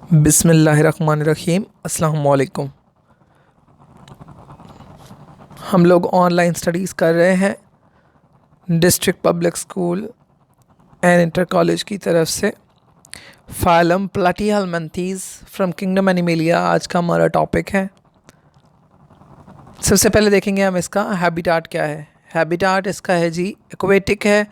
बिस्मिल्लाहिर्रहमानिर्रहीम। अस्सलाम वालेकुम। हम लोग ऑनलाइन स्टडीज़ कर रहे हैं district public school and inter college की तरफ से। फाइलम प्लाटीहेलमिन्थेस फ्रॉम किंगडम एनिमेलिया आज का हमारा टॉपिक है। सबसे पहले देखेंगे हम इसका हैबिटाट क्या है। हैबिटाट इसका है जी एक्वेटिक है,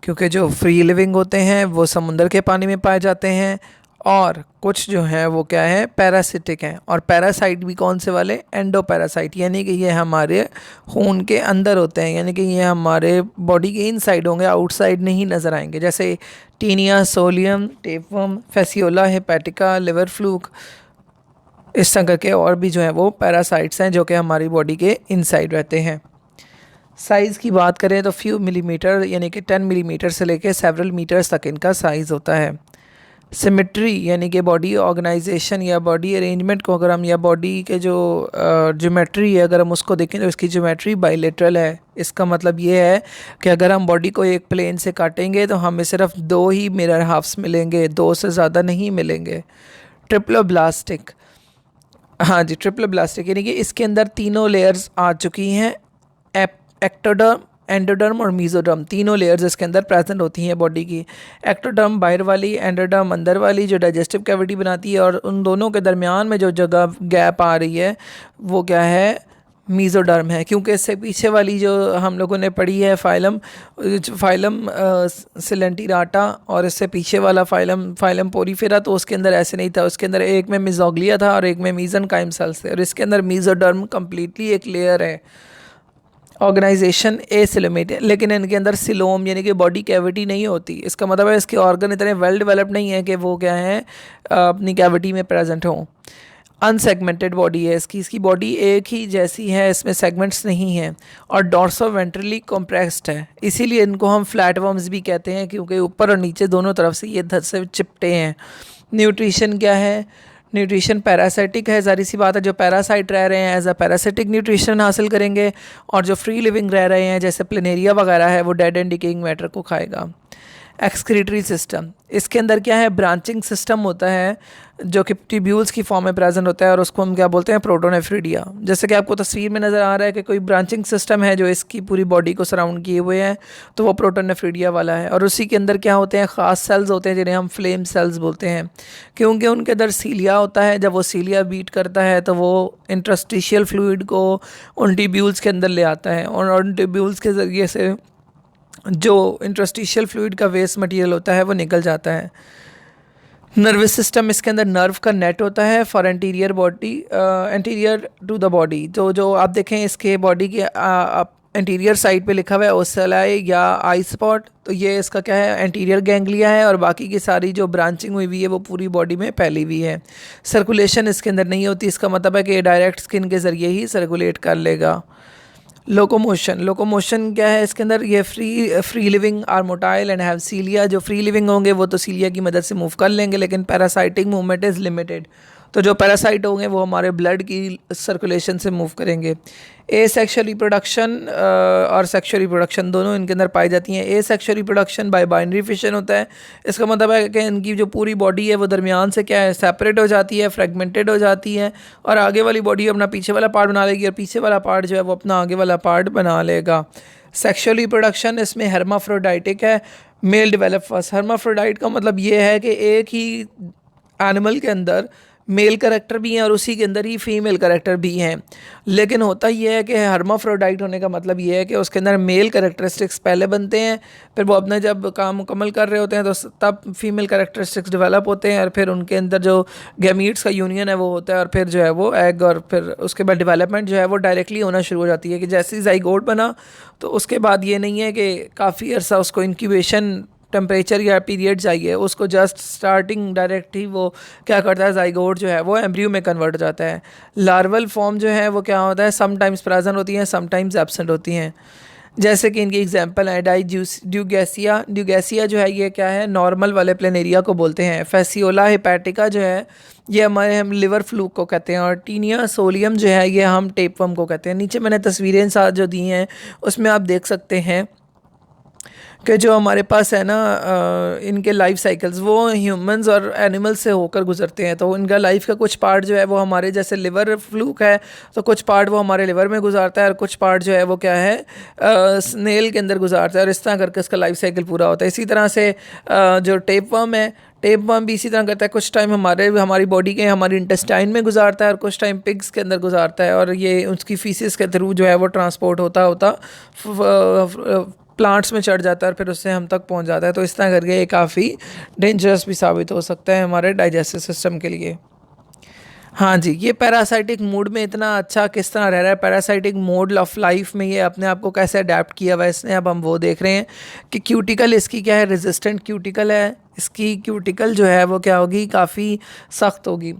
क्योंकि जो फ्री लिविंग होते हैं वो समुंदर के पानी में पाए जाते हैं, और कुछ जो हैं वो क्या है, पैरासिटिक हैं। और पैरासाइट भी कौन से वाले, एंडो पैरासाइट, यानी कि ये हमारे खून के अंदर होते हैं, यानी कि ये हमारे बॉडी के इनसाइड होंगे, आउटसाइड नहीं नज़र आएंगे। जैसे taenia, solium, tapeworm, fasciola, hepatica, liver fluke, इस तरह के और भी जो है वो पैरासाइट्स हैं जो कि हमारी बॉडी के इनसाइड रहते हैं। साइज़ की बात करें तो फ्यू मिलीमीटर यानी कि 10 मिलीमीटर से लेकर सेवरल मीटर्स तक इनका साइज़ होता है। सिमेट्री यानी कि बॉडी ऑर्गेनाइजेशन या बॉडी अरेंजमेंट को अगर हम, या बॉडी के जो ज्योमेट्री है अगर हम उसको देखें तो इसकी ज्योमेट्री बाइलेटरल है। इसका मतलब ये है कि अगर हम बॉडी को एक प्लेन से काटेंगे तो हमें सिर्फ दो ही मिरर हाफ्स मिलेंगे, दो से ज़्यादा नहीं मिलेंगे। ट्रिप्लोब्लास्टिक, हाँ जी, ट्रिप्लोब्लास्टिक यानी कि इसके अंदर तीनों लेयर्स आ चुकी हैं। एक्टोडर्म, एंडोडर्म और मीजोडर्म, तीनों लेयर्स इसके अंदर प्रेजेंट होती हैं बॉडी की। एक्टोडर्म बाहर वाली, एंडोडर्म अंदर वाली जो डाइजेस्टिव कैविटी बनाती है, और उन दोनों के दरमियान में जो जगह गैप आ रही है वो क्या है, मीजोडर्म है। क्योंकि इससे पीछे वाली जो हम लोगों ने पढ़ी है फाइलम, फाइलम सिलेंटिराटा, और इससे पीछे वाला फाइलम पोरीफेरा, तो उसके अंदर ऐसे नहीं था। उसके अंदर एक में मिजोग्लिया था और एक में मीजनकाइम सेल्स थे, और इसके अंदर मीजोडर्म कम्प्लीटली एक लेयर है। ऑर्गेनाइजेशन ए सिलोमेट है, लेकिन इनके अंदर सिलोम यानी कि बॉडी कैविटी नहीं होती। इसका मतलब है इसके ऑर्गन इतने वेल डेवलप्ड नहीं है कि वो क्या है अपनी कैविटी में प्रेजेंट हों। अनसेगमेंटेड बॉडी है इसकी बॉडी एक ही जैसी है, इसमें सेगमेंट्स नहीं हैं, और डॉर्सो वेंट्रली कॉम्प्रेस्ड है। इसीलिए इनको हम फ्लैट वर्म्स भी कहते हैं, क्योंकि ऊपर और नीचे दोनों तरफ से ये धड़ से चिपटे हैं। न्यूट्रिशन क्या है, न्यूट्रिशन पैरासाइटिक है, ज़ाहिर सी बात है। जो पैरासाइट रह रहे हैं एज अ पैरासिटिक न्यूट्रिशन हासिल करेंगे, और जो फ्री लिविंग रह रहे हैं जैसे प्लेनेरिया वगैरह है वो डेड एंड डिकेइंग मैटर को खाएगा। एक्सक्रीटरी सिस्टम, इसके अंदर क्या है, ब्रांचिंग सिस्टम होता है जो कि ट्यूब्यूल्स की फॉर्म में प्रेजेंट होता है, और उसको हम क्या बोलते हैं, प्रोटोनेफ्रिडिया। जैसे कि आपको तस्वीर में नज़र आ रहा है कि कोई ब्रांचिंग सिस्टम है जो इसकी पूरी बॉडी को सराउंड किए हुए हैं, तो वो प्रोटोनेफ्रिडिया वाला है। और उसी के अंदर क्या होते हैं, ख़ास सेल्स होते हैं जिन्हें हम फ्लेम सेल्स बोलते हैं, क्योंकि उनके अंदर सीलिया होता है। जब वो सीलिया बीट करता है तो वो इंटरस्टिशियल फ्लूइड को उन ट्यूब्यूल्स के अंदर ले आता है, और उन ट्यूब्यूल्स के ज़रिए से जो इंटरस्टिशियल फ्लूइड का वेस्ट मटेरियल होता है वो निकल जाता है। नर्वस सिस्टम, इसके अंदर नर्व का नेट होता है for anterior body, anterior to the body. तो जो आप देखें इसके बॉडी की एंटीरियर साइड पे लिखा हुआ है ओसेलाई या आई स्पॉट, तो ये इसका क्या है, एंटीरियर गैंग्लिया है, और बाकी की सारी जो ब्रांचिंग हुई है वो पूरी बॉडी में फैली हुई है। सर्कुलेशन इसके अंदर नहीं होती, इसका मतलब है कि डायरेक्ट स्किन के ज़रिए ही सर्कुलेट कर लेगा। लोकोमोशन, लोकोमोशन क्या है इसके अंदर, ये free living are motile and have cilia. जो फ्री लिविंग होंगे वो तो सीलिया की मदद से मूव कर लेंगे, लेकिन पैरासाइटिक मूवमेंट इज़ लिमिटेड। तो जो पैरासाइट होंगे वो हमारे ब्लड की सर्कुलेशन से मूव करेंगे। ए सेक्शुअल रिप्रोडक्शन और सेक्शुअल रिप्रोडक्शन दोनों इनके अंदर पाई जाती हैं। Asexual reproduction by binary fission होता है। इसका मतलब है कि इनकी जो पूरी बॉडी है वो दरमियान से क्या है, सेपरेट हो जाती है, फ्रेगमेंटेड हो जाती है, और आगे वाली बॉडी अपना पीछे वाला पार्ट बना लेगी, और पीछे वाला पार्ट जो है वो अपना आगे वाला पार्ट बना लेगा। सेक्शुअल रिप्रोडक्शन इसमें हर्माफ्रोडाइटिक है, मेल डेवलप फर्स्ट। हर्माफ्रोडाइट का मतलब ये है कि एक ही एनिमल के अंदर मेल करेक्टर भी हैं और उसी के अंदर ही फीमेल करेक्टर भी हैं। लेकिन होता यह है कि हर्माफ्रोडाइट होने का मतलब ये है कि उसके अंदर मेल करेक्टरिस्टिक्स पहले बनते हैं, फिर वो अपना जब काम मुकम्मल कर रहे होते हैं तो तब फीमेल करेक्टरिस्टिक्स डेवलप होते हैं, और फिर उनके अंदर जो गैमीट्स का यूनियन है वो होता है, और फिर जो है वो एग, और फिर उसके बाद डेवलपमेंट जो है वो डायरेक्टली होना शुरू हो जाती है कि जैसे ही ज़ाइगोट बना तो उसके बाद ये नहीं है कि काफ़ी अर्सा उसको इंक्यूबेशन टेम्परेचर या पीरियड चाहिए, उसको जस्ट स्टार्टिंग डायरेक्ट ही वो क्या करता है, ज़ाइगोट जो है वो एम्ब्रियो में कन्वर्ट हो जाता है। लार्वल फॉर्म जो है वो क्या होता है, समटाइम्स प्रेजेंट होती हैं, समटाइम्स एब्सेंट होती हैं। जैसे कि इनकी एग्जांपल है ड्यूगेसिया। ड्यूगेसिया जो है ये क्या है, नॉर्मल वाले प्लेनेरिया को बोलते हैं। फेसियोला हेपेटिका जो है ये हमारे हम लिवर फ्लूक को कहते हैं, और टीनिया सोलियम जो है ये हम टेपवर्म को कहते हैं। नीचे मैंने तस्वीरें साथ जो दी हैं उसमें आप देख सकते हैं कि जो हमारे पास है ना इनके लाइफ साइकिल्स वो ह्यूमंस और एनिमल्स से होकर गुजरते हैं। तो इनका लाइफ का कुछ पार्ट जो है वो हमारे जैसे लिवर फ्लूक है, तो कुछ पार्ट वो हमारे लिवर में गुजारता है और कुछ पार्ट जो है वो क्या है स्नेल के अंदर गुजारता है, और इस तरह करके उसका लाइफ साइकिल पूरा होता है। इसी तरह से जो टेपवर्म है, टेपवर्म भी इसी तरह करता है, कुछ टाइम हमारी बॉडी के हमारी इंटेस्टाइन में गुजारता है और कुछ टाइम पिग्स के अंदर गुजारता है, और ये उसकी फीसिस के थ्रू जो है वो ट्रांसपोर्ट होता होता प्लांट्स में चढ़ जाता है और फिर उससे हम तक पहुंच जाता है। तो इस तरह करके ये काफ़ी डेंजरस भी साबित हो सकता है हमारे डाइजेस्टिव सिस्टम के लिए। हाँ जी, ये पैरासाइटिक मूड में इतना अच्छा किस तरह रह रहा है, पैरासाइटिक मोड ऑफ लाइफ में ये अपने आप को कैसे अडेप्ट किया हुआ है इसने, अब हम वो देख रहे हैं कि क्यूटिकल इसकी क्या है, रेजिस्टेंट क्यूटिकल है। इसकी क्यूटिकल जो है वो क्या होगी, काफ़ी सख्त होगी।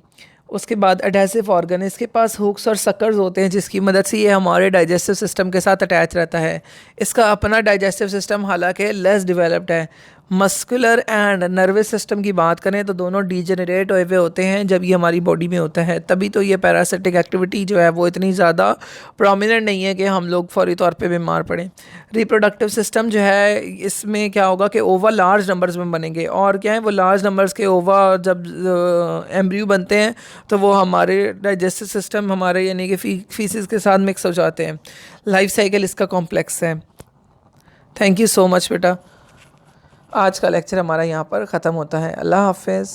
उसके बाद एडहेसिव ऑर्गन, इसके पास हुक्स और सकर्स होते हैं जिसकी मदद से ये हमारे डाइजेस्टिव सिस्टम के साथ अटैच रहता है। इसका अपना डाइजेस्टिव सिस्टम हालांकि लेस डेवलप्ड है। मस्कुलर एंड नर्वस सिस्टम की बात करें तो दोनों डीजनरेट हुए हुए होते हैं जब ये हमारी बॉडी में होता है, तभी तो ये पैरासिटिक एक्टिविटी जो है वो इतनी ज़्यादा प्रोमिनेंट नहीं है कि हम लोग फौरी तौर पे बीमार पड़ें। रिप्रोडक्टिव सिस्टम जो है इसमें क्या होगा कि ओवा लार्ज नंबर्स में बनेंगे, और क्या है वो लार्ज नंबर्स के ओवा जब एम्ब्रियो बनते हैं तो वो हमारे डाइजेस्टिव सिस्टम हमारे यानी कि फीसिस के साथ मिक्स हो जाते हैं। लाइफ साइकिल इसका कॉम्प्लेक्स है। थैंक यू सो मच बेटा। आज का लेक्चर हमारा यहाँ पर ख़त्म होता है। अल्लाह हाफ़िज़।